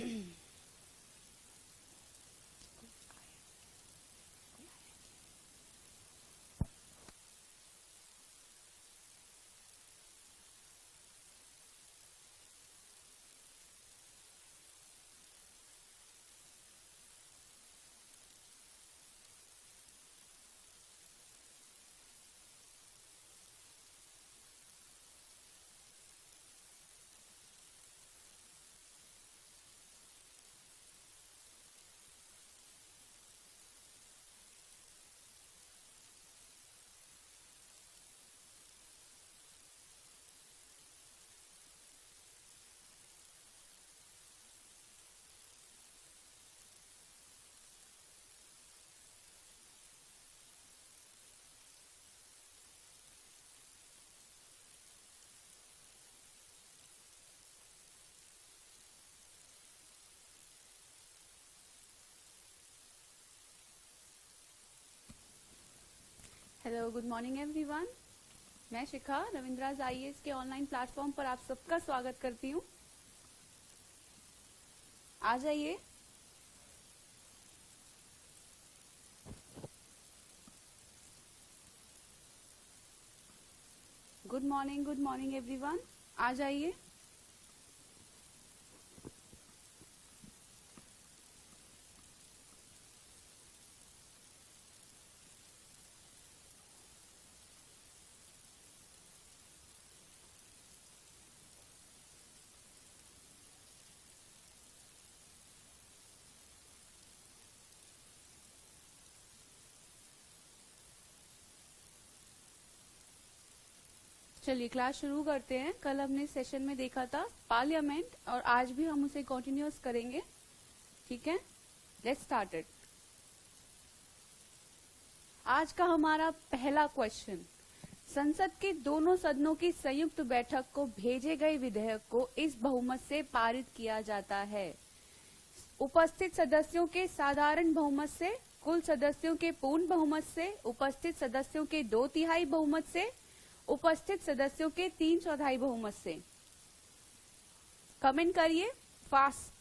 Hello, good morning everyone. मैं शिखा रविंद्राज IAS के online platform पर आप सबका स्वागत करती हूँ। आ जाइए। Good morning everyone. आ जाइए। चलिए क्लास शुरू करते हैं। कल हमने सेशन में देखा था पार्लियामेंट और आज भी हम उसे कंटिन्यूअस करेंगे। ठीक है, लेट्स स्टार्ट इट। आज का हमारा पहला क्वेश्चन, संसद के दोनों सदनों की संयुक्त बैठक को भेजे गए विधेयक को इस बहुमत से पारित किया जाता है। उपस्थित सदस्यों के साधारण बहुमत से, कुल सदस्यों के पूर्ण बहुमत से, उपस्थित सदस्यों के 2/3 बहुमत से, उपस्थित सदस्यों के 3/4 बहुमत से। कमेंट करिए फास्ट।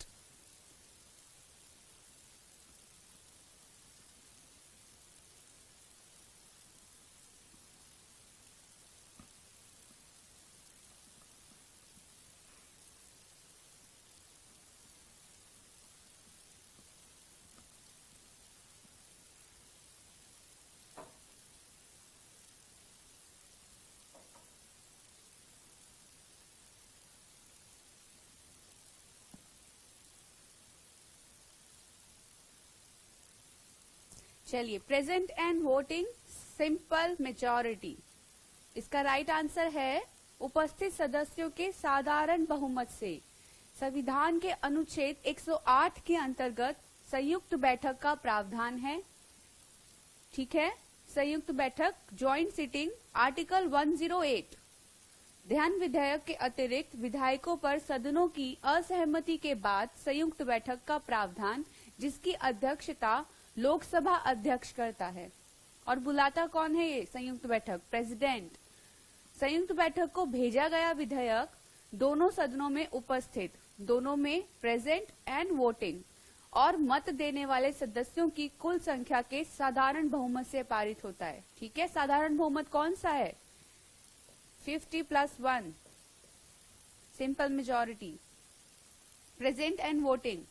चलिए, present and voting simple majority. इसका राइट आंसर है उपस्थित सदस्यों के साधारण बहुमत से। संविधान के अनुच्छेद 108 के अंतर्गत संयुक्त बैठक का प्रावधान है। ठीक है, संयुक्त बैठक, ज्वाइंट सिटिंग, आर्टिकल 108। ध्यान विधेयक के अतिरिक्त विधायकों पर सदनों की असहमति के बाद संयुक्त बैठक का प्रावधान, जिसकी अध्यक्षता लोकसभा अध्यक्ष करता है। और बुलाता कौन है? ये संयुक्त बैठक, प्रेसिडेंट। संयुक्त बैठक को भेजा गया विधेयक दोनों सदनों में उपस्थित, दोनों में प्रेजेंट एंड वोटिंग और मत देने वाले सदस्यों की कुल संख्या के साधारण बहुमत से पारित होता है। ठीक है, साधारण बहुमत कौन सा है? 50+1, simple majority. Present and voting.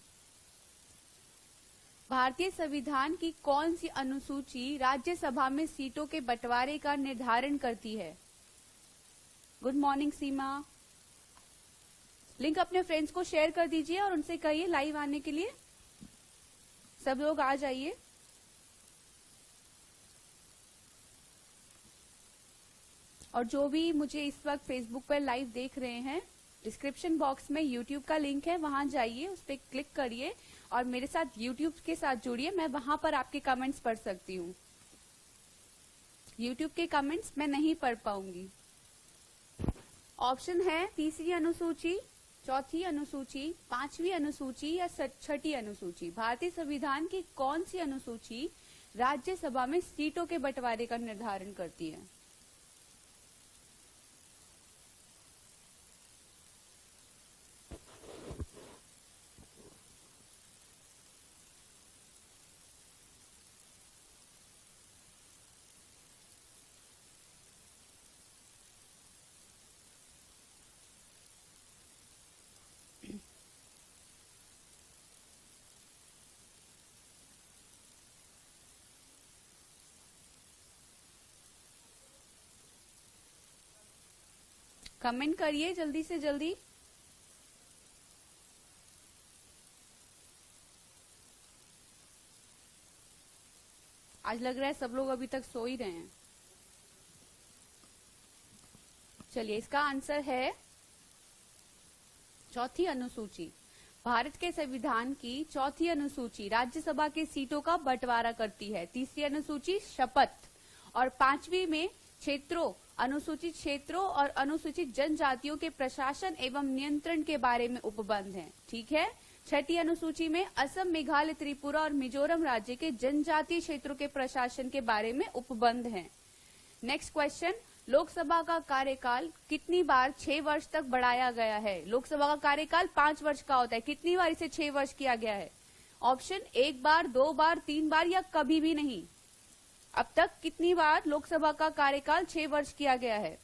भारतीय संविधान की कौन सी अनुसूची राज्यसभा में सीटों के बंटवारे का निर्धारण करती है? गुड मॉर्निंग सीमा। लिंक अपने फ्रेंड्स को शेयर कर दीजिए और उनसे कहिए लाइव आने के लिए। सब लोग आ जाइए। और जो भी मुझे इस वक्त फेसबुक पर लाइव देख रहे हैं, डिस्क्रिप्शन बॉक्स में यूट्यूब का लिंक है, वहां जाइए, उस पर क्लिक करिए और मेरे साथ यूट्यूब के साथ जुड़िए। मैं वहां पर आपके कमेंट्स पढ़ सकती हूँ। यूट्यूब के कमेंट्स मैं नहीं पढ़ पाऊंगी। ऑप्शन है तीसरी अनुसूची, चौथी अनुसूची, पांचवी अनुसूची या छठी अनुसूची। भारतीय संविधान की कौन सी अनुसूची राज्यसभा में सीटों के बंटवारे का निर्धारण करती है? कमेंट करिए जल्दी से जल्दी। आज लग रहा है सब लोग अभी तक सो ही रहे हैं। चलिए, इसका आंसर है चौथी अनुसूची। भारत के संविधान की चौथी अनुसूची राज्यसभा के सीटों का बंटवारा करती है। तीसरी अनुसूची शपथ और पांचवी में क्षेत्रों, अनुसूचित क्षेत्रों और अनुसूचित जनजातियों के प्रशासन एवं नियंत्रण के बारे में उपबंध है। ठीक है। छठी अनुसूची में असम, मेघालय, त्रिपुरा और मिजोरम राज्य के जनजातीय क्षेत्रों के प्रशासन के बारे में उपबंध है। नेक्स्ट क्वेश्चन, लोकसभा का कार्यकाल कितनी बार 6 वर्ष तक बढ़ाया गया है? लोकसभा का कार्यकाल 5 वर्ष का होता है, कितनी बार इसे 6 वर्ष किया गया है? ऑप्शन 1 बार, 2 बार, 3 बार या कभी भी नहीं। अब तक कितनी बार लोकसभा का कार्यकाल 6 वर्ष किया गया है?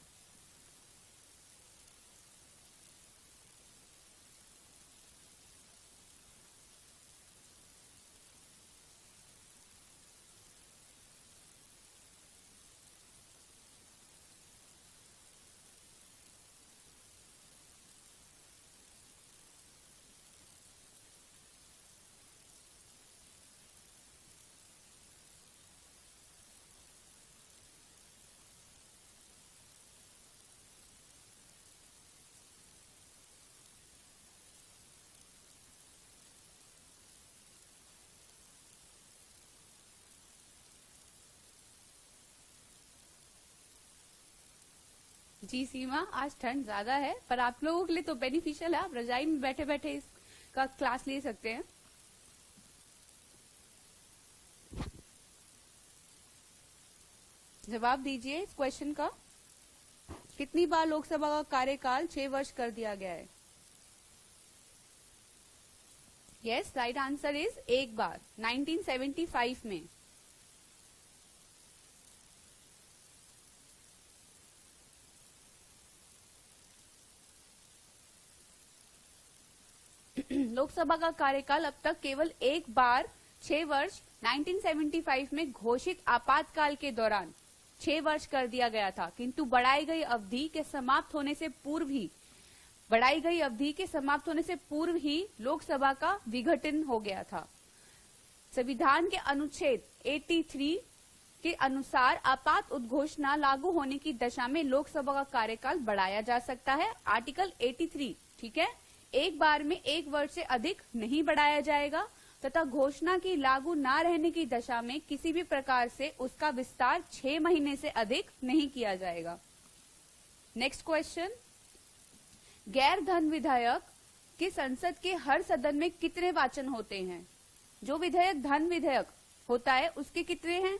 जी सीमा, आज ठंड ज्यादा है पर आप लोगों के लिए तो बेनिफिशियल है, आप रजाई में बैठे बैठे इसका क्लास ले सकते हैं। जवाब दीजिए इस क्वेश्चन का, कितनी बार लोकसभा का कार्यकाल 6 वर्ष कर दिया गया है? यस, राइट आंसर इज 1 बार, 1975 में। लोकसभा का कार्यकाल अब तक केवल 1 बार 6 वर्ष 1975 में घोषित आपातकाल के दौरान 6 वर्ष कर दिया गया था, किंतु बढ़ाई गई अवधि के समाप्त होने से पूर्व ही लोकसभा का विघटन हो गया था। संविधान के अनुच्छेद 83 के अनुसार आपात उद्घोषणा लागू होने की दशा में लोकसभा का कार्यकाल बढ़ाया जा सकता है। आर्टिकल 83, ठीक है। एक बार में 1 वर्ष से अधिक नहीं बढ़ाया जाएगा तथा घोषणा की लागू न रहने की दशा में किसी भी प्रकार से उसका विस्तार 6 महीने से अधिक नहीं किया जाएगा। नेक्स्ट क्वेश्चन, गैर धन विधेयक के संसद के हर सदन में कितने वाचन होते हैं? जो विधेयक धन विधेयक होता है उसके कितने हैं,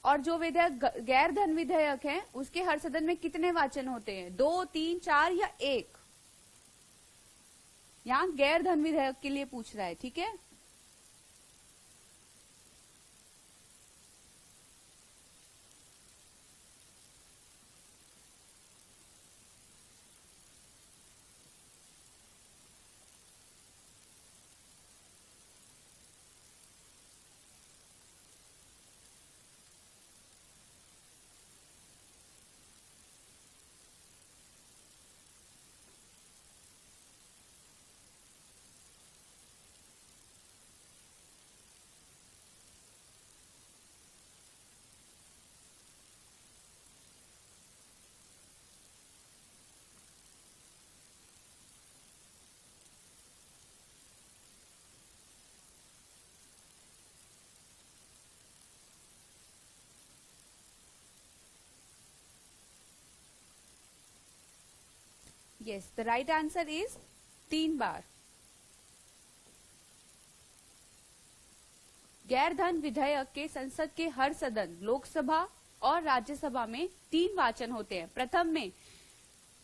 और जो विधेयक गैर धन विधेयक है उसके हर सदन में कितने वाचन होते हैं? 2, 3, 4 या 1? यहाँ गैर धन विधेयक के लिए पूछ रहा है, ठीक है। Yes, the right answer is 3 बार। गैर धन विधेयक के संसद के हर सदन, लोकसभा और राज्यसभा में 3 वाचन होते हैं। प्रथम में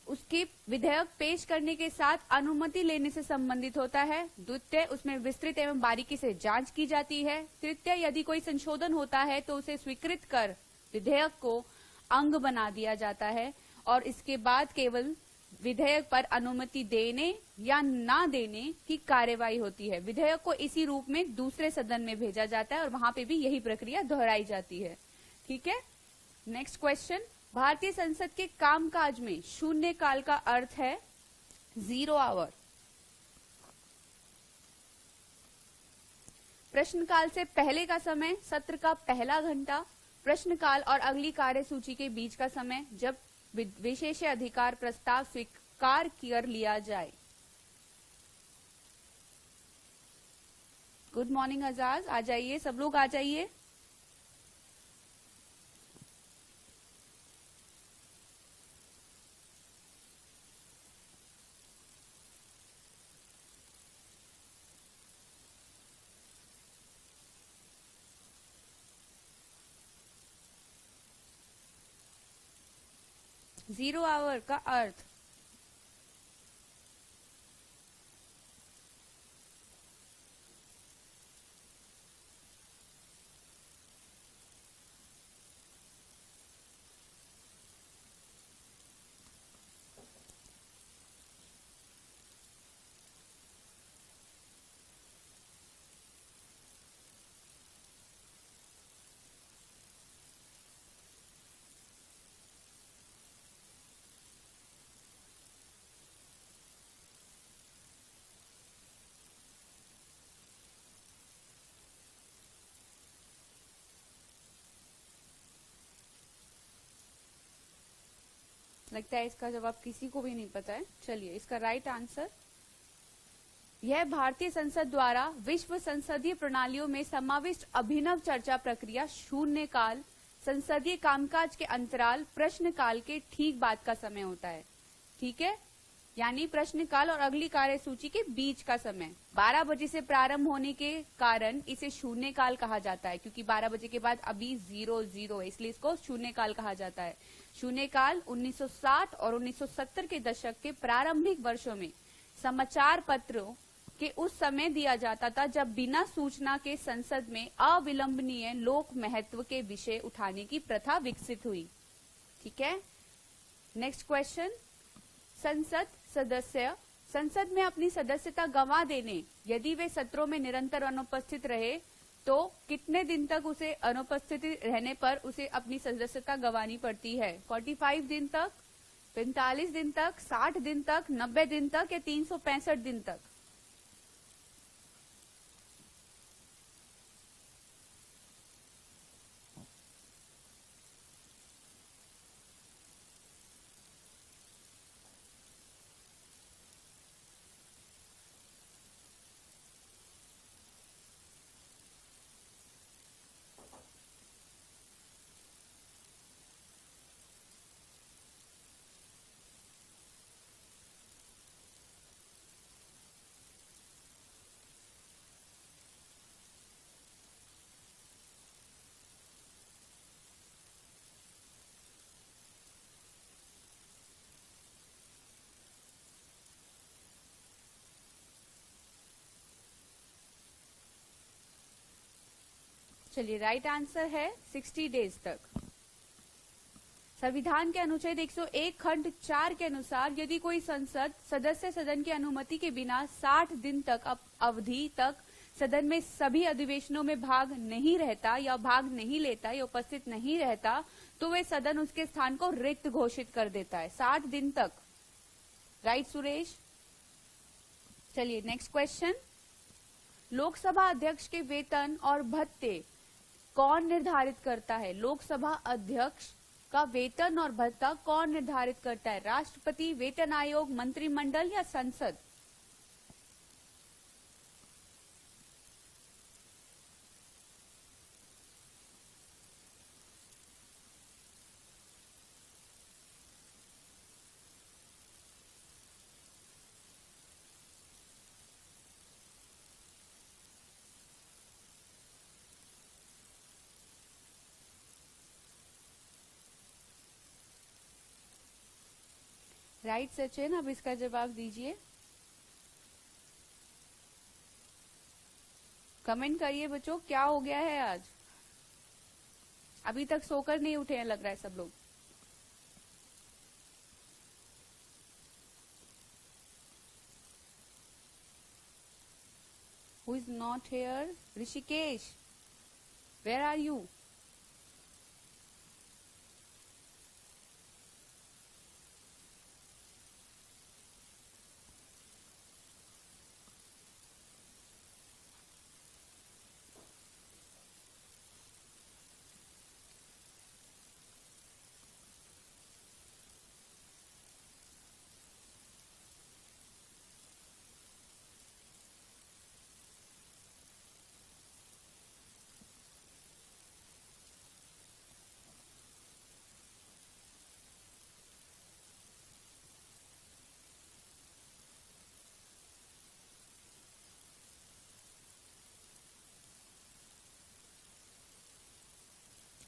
उसके विधेयक पेश करने के साथ अनुमति लेने से संबंधित होता है। द्वितीय, उसमें विस्तृत एवं बारीकी से जांच की जाती है। तृतीय, यदि कोई संशोधन होता है तो उसे स्वीकृत कर विधेयक को अंग बना दिया जाता है, और इसके बाद केवल विधेयक पर अनुमति देने या ना देने की कार्यवाही होती है। विधेयक को इसी रूप में दूसरे सदन में भेजा जाता है और वहां पे भी यही प्रक्रिया दोहराई जाती है। ठीक है। नेक्स्ट क्वेश्चन, भारतीय संसद के कामकाज में शून्य काल का अर्थ है 0 आवर। प्रश्नकाल से पहले का समय सत्र का पहला घंटा, प्रश्नकाल और अगली कार्यसूची के बीच का समय जब विशेषाधिकार प्रस्ताव स्वीकार कर लिया जाए। गुड मॉर्निंग आजाद, आ जाइए, सब लोग आ जाइए। जीरो आवर का अर्थ लगता है इसका जवाब किसी को भी नहीं पता है। चलिए, इसका राइट आंसर, यह भारतीय संसद द्वारा विश्व संसदीय प्रणालियों में समाविष्ट अभिनव चर्चा प्रक्रिया शून्य काल संसदीय कामकाज के अंतराल प्रश्न काल के ठीक बाद का समय होता है। ठीक है, यानी प्रश्न काल और अगली कार्यसूची के बीच का समय 12 बजे से प्रारंभ होने के कारण इसे शून्य काल कहा जाता है, क्योंकि 12 बजे के बाद अभी 00 है, इसलिए इसको शून्य काल कहा जाता है। शून्य काल 1960 और 1970 के दशक के प्रारंभिक वर्षों में समाचार पत्रों के उस समय दिया जाता था जब बिना सूचना के संसद में अविलंबनीय लोक महत्व के विषय उठाने की प्रथा विकसित हुई। ठीक है, नेक्स्ट क्वेश्चन। संसद सदस्य संसद में अपनी सदस्यता गंवा देने यदि वे सत्रों में निरंतर अनुपस्थित रहे तो कितने दिन तक उसे अनुपस्थित रहने पर उसे अपनी सदस्यता गंवानी पड़ती है? 45 दिन तक, 45 दिन तक, 60 दिन तक, 90 दिन तक या 365 दिन तक? चलिए, राइट आंसर है 60 डेज तक। संविधान के अनुच्छेद 101 खंड 4 के अनुसार यदि कोई संसद सदस्य सदन की अनुमति के बिना 60 दिन तक अवधि तक सदन में सभी अधिवेशनों में भाग नहीं रहता या भाग नहीं लेता या उपस्थित नहीं रहता तो वे सदन उसके स्थान को रिक्त घोषित कर देता है 60 दिन तक। राइट सुरेश? चलिए, नेक्स्ट क्वेश्चन। लोकसभा अध्यक्ष के वेतन और भत्ते कौन निर्धारित करता है? लोकसभा अध्यक्ष का वेतन और भत्ता कौन निर्धारित करता है? राष्ट्रपति, वेतन आयोग, मंत्रिमंडल या संसद? राइट सचिन, अब इसका जवाब दीजिए, कमेंट करिए बच्चों, क्या हो गया है आज? अभी तक सोकर नहीं उठे हैं लग रहा है सब लोग। Who is not here? Rishikesh, where are you?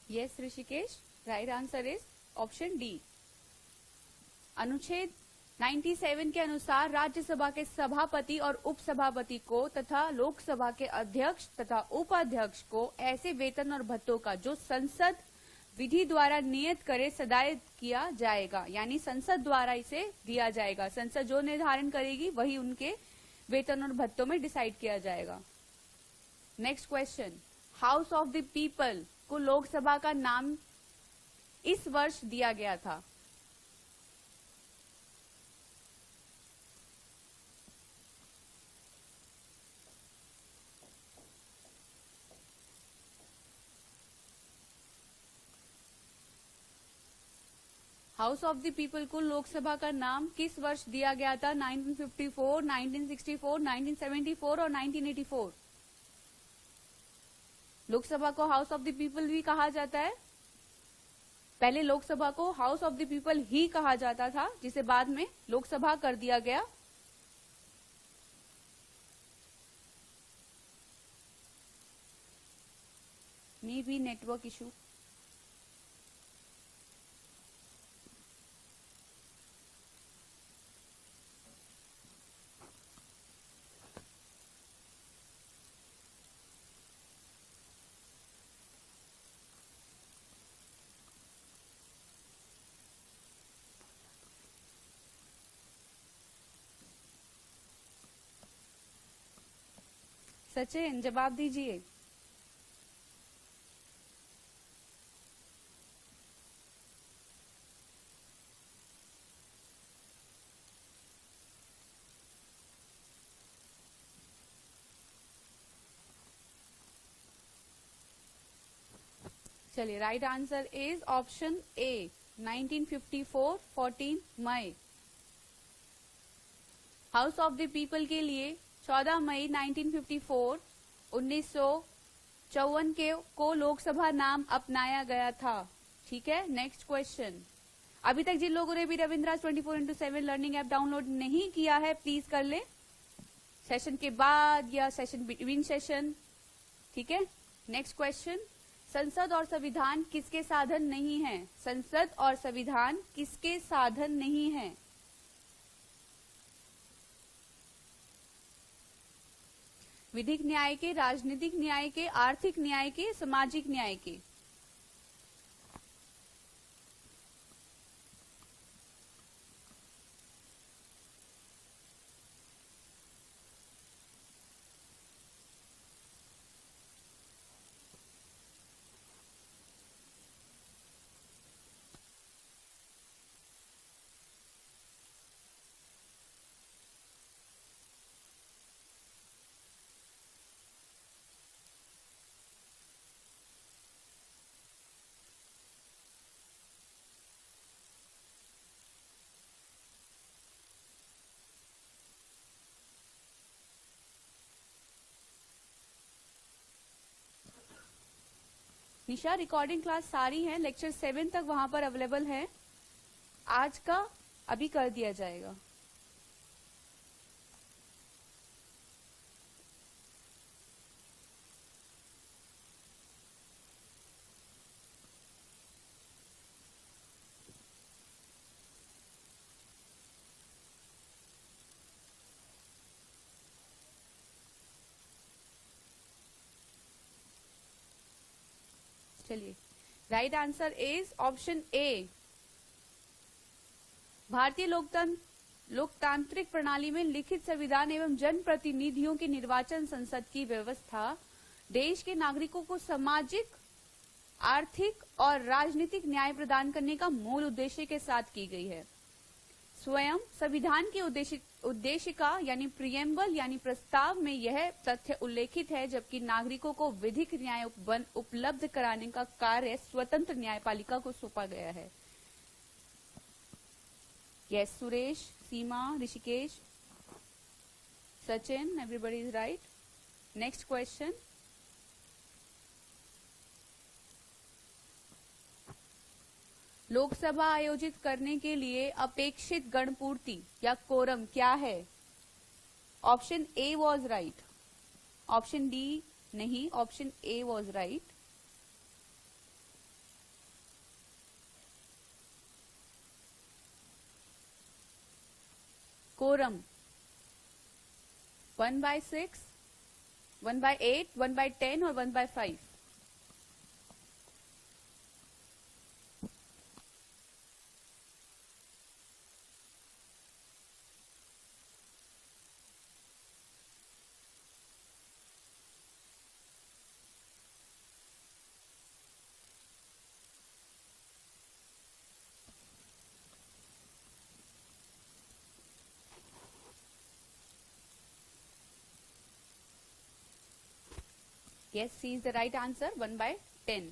Yes Rishikesh, right answer is option D. अनुच्छेद 97 के अनुसार राज्यसभा के सभापति और उपसभापति को तथा लोकसभा के अध्यक्ष तथा उपाध्यक्ष को ऐसे वेतन और भत्तों का जो संसद विधि द्वारा नियत करे सदाय किया जाएगा, यानी संसद द्वारा इसे दिया जाएगा। संसद जो निर्धारण करेगी वही उनके वेतन और भत्तों में डिसाइड किया जाएगा। Next question, house of the people को लोकसभा का नाम इस वर्ष दिया गया था। हाउस ऑफ द पीपल को लोकसभा का नाम किस वर्ष दिया गया था? 1954, 1964, 1974 और 1984। लोकसभा को हाउस ऑफ द पीपल भी कहा जाता है। पहले लोकसभा को हाउस ऑफ द पीपल ही कहा जाता था, जिसे बाद में लोकसभा कर दिया गया। May be network issue. Sachin जवाब दीजिए। चलिए, right answer is option A 1954 14 मई। हाउस ऑफ द पीपल के लिए 14 मई 1954 1954 के को लोकसभा नाम अपनाया गया था। ठीक है, नेक्स्ट क्वेश्चन। अभी तक जिन लोगों ने भी रविंद्रास 24x7 लर्निंग ऐप डाउनलोड नहीं किया है, प्लीज कर ले, सेशन के बाद या सेशन बिटवीन सेशन। ठीक है, नेक्स्ट क्वेश्चन। संसद और संविधान किसके साधन नहीं है? संसद और संविधान किसके साधन नहीं है? विधिक न्याय के, राजनीतिक न्याय के, आर्थिक न्याय के, सामाजिक न्याय के? निशा, रिकॉर्डिंग क्लास सारी है, लेक्चर 7 तक वहां पर अवेलेबल है। आज का अभी कर दिया जाएगा। चलिए, राइट आंसर इज ऑप्शन ए। भारतीय लोकतांत्रिक प्रणाली में लिखित संविधान एवं जनप्रतिनिधियों के निर्वाचन संसद की व्यवस्था देश के नागरिकों को सामाजिक, आर्थिक और राजनीतिक न्याय प्रदान करने का मूल उद्देश्य के साथ की गई है। स्वयं संविधान के उद्देश्य का यानी प्रियम्बल यानी प्रस्ताव में यह तथ्य उल्लेखित है, जबकि नागरिकों को विधिक न्याय उपलब्ध कराने का कार्य स्वतंत्र न्यायपालिका को सौंपा गया है। Yes Suresh, Seema, Rishikesh, Sachin, everybody is right. Next question. Lok Sabha आयोजित करने के लिए अपेक्षित गणपूर्ति या कोरम क्या है? Option A was right, option D नहीं, option A was right. Quorum 1/6, 1/8, 1/10 और 1/5? Yes, C is the right answer, 1/10.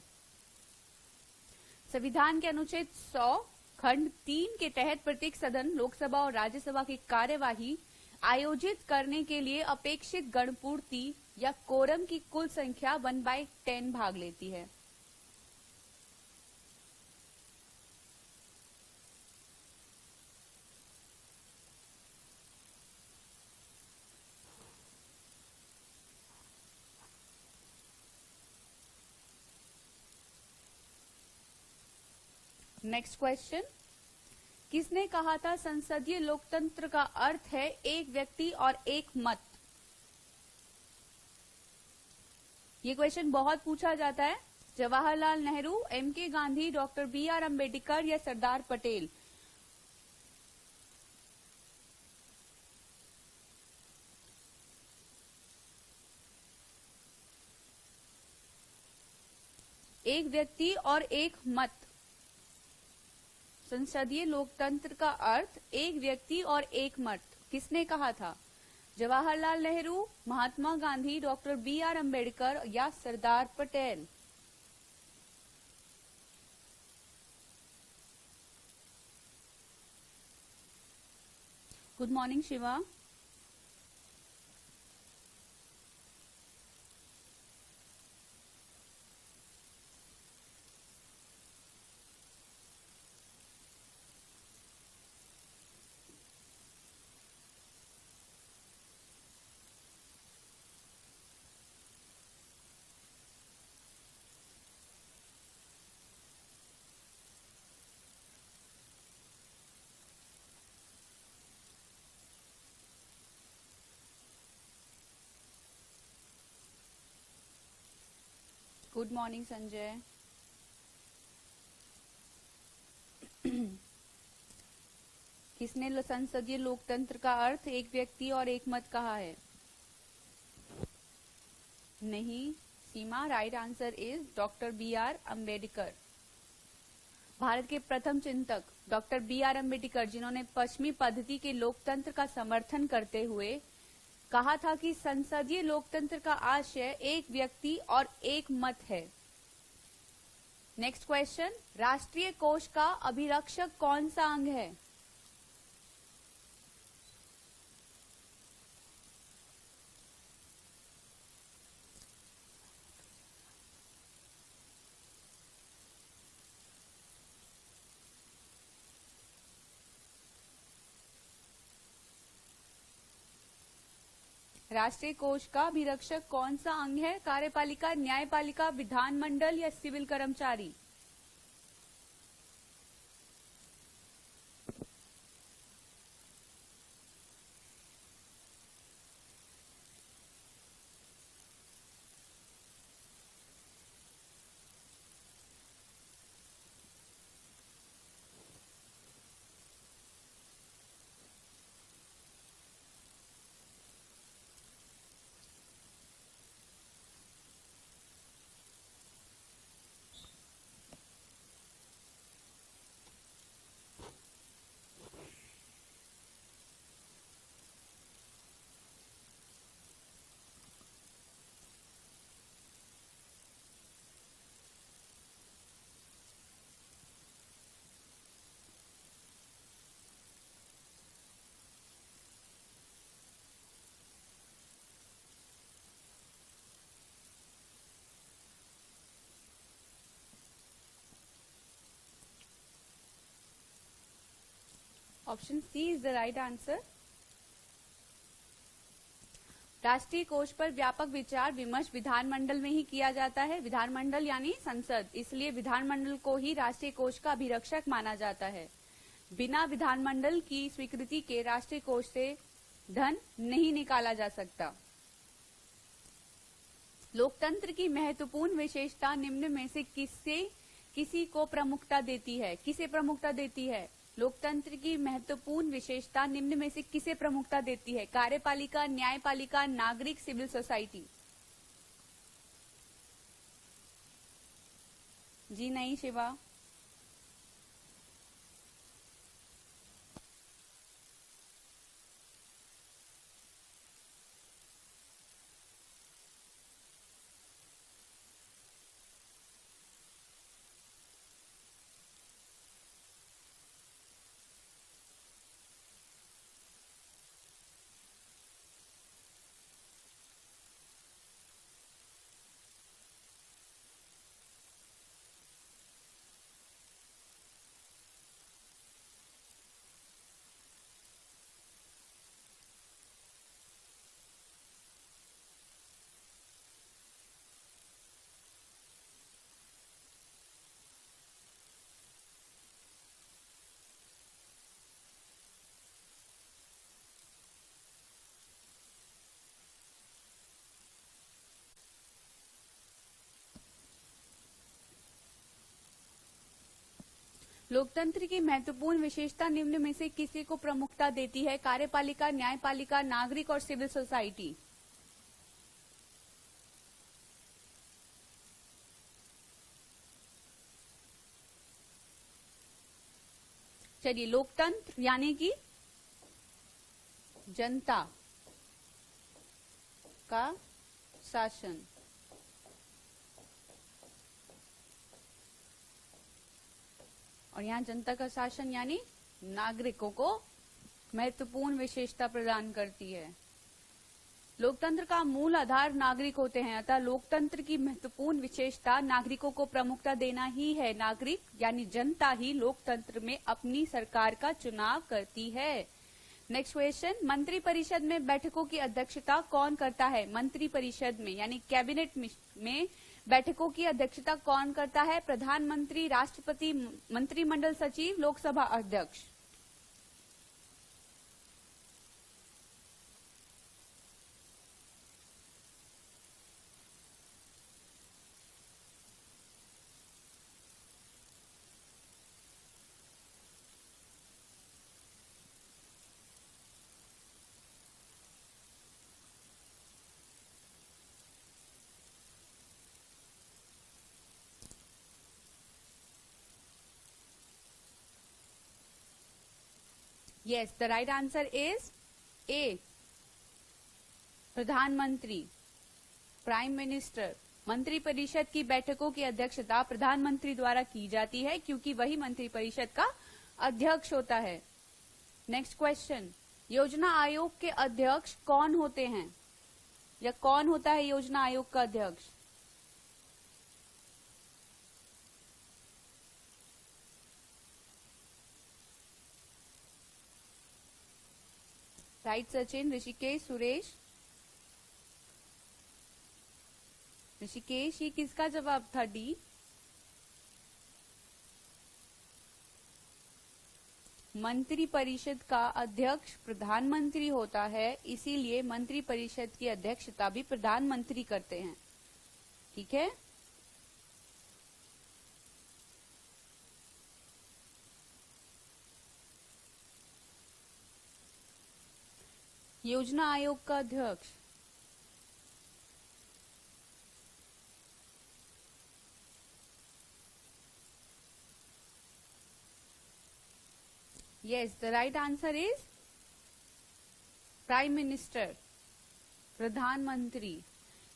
संविधान के अनुच्छेद 100 खंड 3 के तहत प्रत्येक सदन, लोकसभा और राज्यसभा की कार्यवाही आयोजित करने के लिए अपेक्षित गणपूर्ति या कोरम की कुल संख्या 1/10 भाग लेती है। नेक्स्ट क्वेश्चन, किसने कहा था संसदीय लोकतंत्र का अर्थ है एक व्यक्ति और एक मत? ये क्वेश्चन बहुत पूछा जाता है। Jawaharlal Nehru, MK. Gandhi, doctor B R. Ambedkar या सरदार पटेल? एक व्यक्ति और एक मत, संसदीय लोकतंत्र का अर्थ एक व्यक्ति और एक मत, किसने कहा था? Jawaharlal Nehru, Mahatma Gandhi, doctor B R. अम्बेडकर या Sardar Patel? Good morning Shiva. Good morning Sanjay. किसने संसदीय लोकतंत्र का अर्थ एक व्यक्ति और एक मत कहा है? नहीं, Seema, right answer is doctor B R. Ambedkar. Bharat के प्रथम चिंतक डॉक्टर बी.आर. अम्बेडकर, जिन्होंने पश्चिमी पद्धति के लोकतंत्र का समर्थन करते हुए कहा था कि संसदीय लोकतंत्र का आशय एक व्यक्ति और एक मत है। नेक्स्ट क्वेश्चन, राष्ट्रीय कोष का अभिरक्षक कौन सा अंग है? राष्ट्रीय कोष का अभिरक्षक कौन सा अंग है? कार्यपालिका, न्यायपालिका, विधानमंडल या सिविल कर्मचारी? Option C is the right answer. राष्ट्रीय कोष पर व्यापक विचार विमर्श विधानमंडल में ही किया जाता है। विधानमंडल यानी संसद, इसलिए विधानमंडल को ही राष्ट्रीय कोष का अभिरक्षक माना जाता है। बिना विधानमंडल की स्वीकृति के राष्ट्रीय कोष से धन नहीं निकाला जा सकता। लोकतंत्र की महत्वपूर्ण विशेषता निम्न में से किसी को प्रमुखता देती है? किसे प्रमुखता देती है? लोकतंत्र की महत्वपूर्ण विशेषता निम्न में से किसे प्रमुखता देती है? कार्यपालिका, न्यायपालिका, नागरिक, सिविल सोसाइटी? जी नहीं शिवा। लोकतंत्र की महत्वपूर्ण विशेषता निम्न में से किसी को प्रमुखता देती है? कार्यपालिका, न्यायपालिका, नागरिक और सिविल सोसाइटी? चलिए, लोकतंत्र यानी कि जनता का शासन। और यहाँ जनता का शासन यानी नागरिकों को महत्वपूर्ण विशेषता प्रदान करती है। लोकतंत्र का मूल आधार नागरिक होते हैं, अतः लोकतंत्र की महत्वपूर्ण विशेषता नागरिकों को प्रमुखता देना ही है। नागरिक यानी जनता ही लोकतंत्र में अपनी सरकार का चुनाव करती है। नेक्स्ट क्वेश्चन, मंत्री परिषद में बैठकों की अध्यक्षता कौन करता है? मंत्री परिषद में यानी कैबिनेट में बैठकों की अध्यक्षता कौन करता है? प्रधानमंत्री, राष्ट्रपति, मंत्रिमंडल सचिव, लोकसभा अध्यक्ष? Yes, the right answer is A. प्रधानमंत्री, प्राइम मिनिस्टर। मंत्री परिषद की बैठकों की अध्यक्षता प्रधानमंत्री द्वारा की जाती है क्योंकि वही मंत्री परिषद का अध्यक्ष होता है। नेक्स्ट क्वेश्चन, योजना आयोग के अध्यक्ष कौन होते हैं या कौन होता है योजना आयोग का अध्यक्ष? राइट सचिन, ऋषिकेश, सुरेश। ऋषिकेश, ये किसका जवाब था? डी। मंत्री परिषद का अध्यक्ष प्रधानमंत्री होता है, इसीलिए मंत्री परिषद की अध्यक्षता भी प्रधानमंत्री करते हैं। ठीक है। योजना आयोग का अध्यक्ष Yes, the right answer is prime minister, प्रधानमंत्री।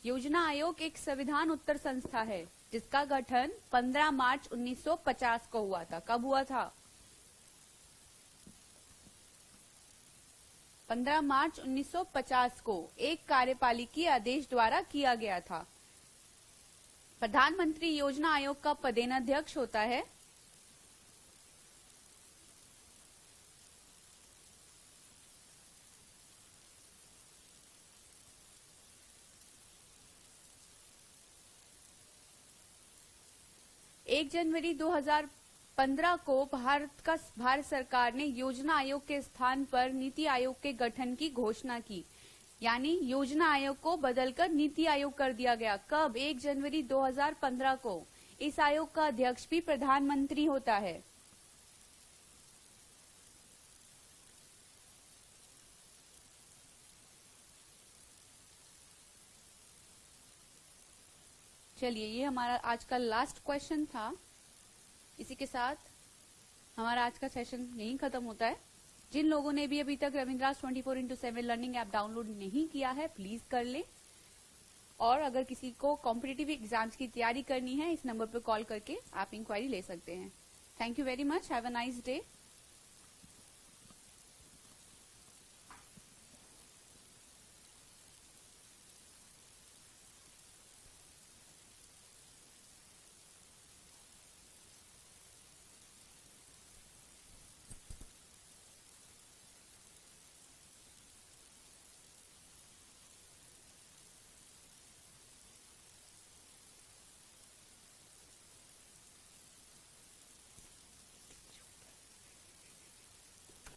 योजना आयोग एक संविधान उत्तर संस्था है जिसका गठन 15 मार्च 1950 को हुआ था। कब हुआ था? 15 मार्च 1950 को एक कार्यपालिकी आदेश द्वारा किया गया था। प्रधानमंत्री योजना आयोग का पदेनाध्यक्ष होता है। एक जनवरी 2000 2015 को भारत सरकार ने योजना आयोग के स्थान पर नीति आयोग के गठन की घोषणा की। यानी योजना आयोग को बदलकर नीति आयोग कर दिया गया। कब? 1 जनवरी 2015 को। इस आयोग का अध्यक्ष भी प्रधानमंत्री होता है। चलिए, ये हमारा आज का लास्ट क्वेश्चन था। इसी के साथ हमारा आज का सेशन यहीं खत्म होता है। जिन लोगों ने भी अभी तक रविंद्रास 24x7 लर्निंग ऐप डाउनलोड नहीं किया है, प्लीज कर ले। और अगर किसी को कॉम्पिटिटिव एग्जाम्स की तैयारी करनी है, इस नंबर पर कॉल करके आप इंक्वायरी ले सकते हैं। Thank you very much. Have a nice day.